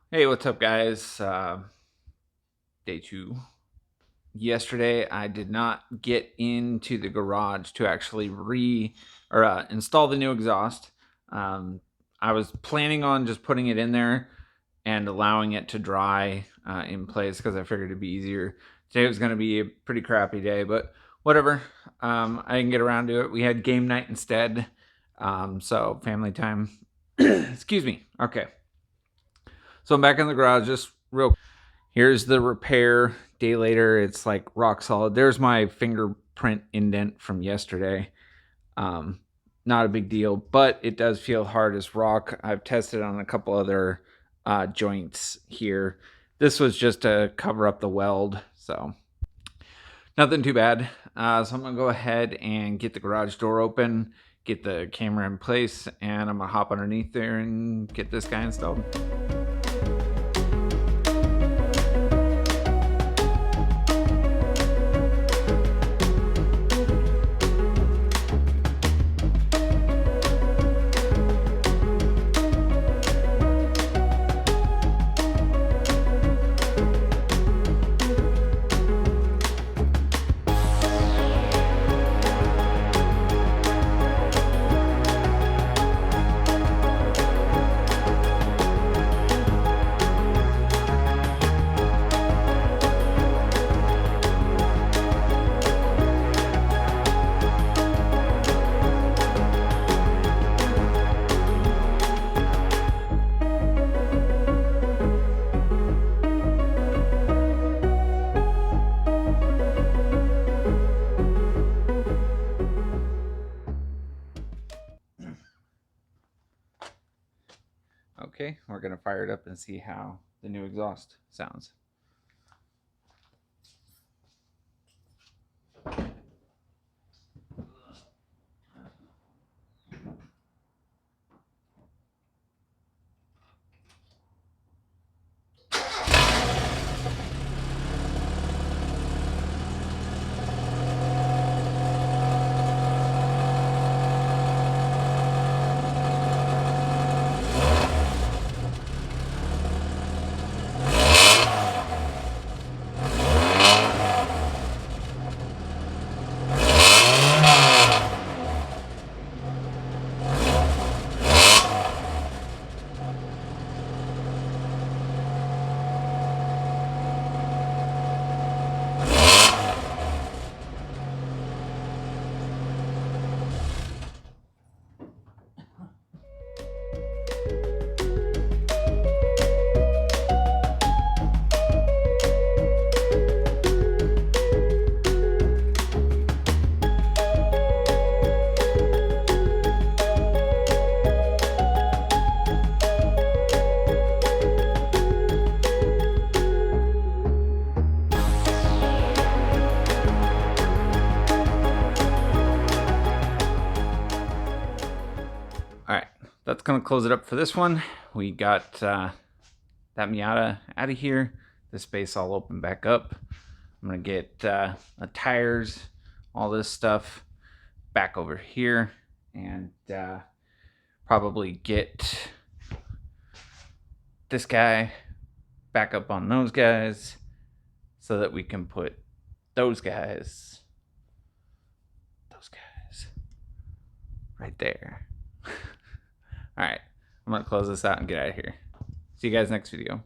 Hey, what's up, guys? Day 2. Yesterday, I did not get into the garage to actually install the new exhaust. I was planning on just putting it in there and allowing it to dry in place because I figured it'd be easier. Today was going to be a pretty crappy day, but whatever. I didn't get around to it. We had game night instead, so family time. Excuse me. Okay. So I'm back in the garage, just real. Here's the repair. Day later, it's like rock solid. There's my fingerprint indent from yesterday. Not a big deal, but it does feel hard as rock. I've tested on a couple other joints here. This was just to cover up the weld, so nothing too bad. So I'm gonna go ahead and get the garage door open, get the camera in place, and I'm gonna hop underneath there and get this guy installed. Okay, we're gonna fire it up and see how the new exhaust sounds. All right, that's gonna close it up for this one. We got that Miata out of here. The space all open back up. I'm gonna get the tires, all this stuff back over here, and probably get this guy back up on those guys so that we can put those guys right there. All right, I'm gonna close this out and get out of here. See you guys next video.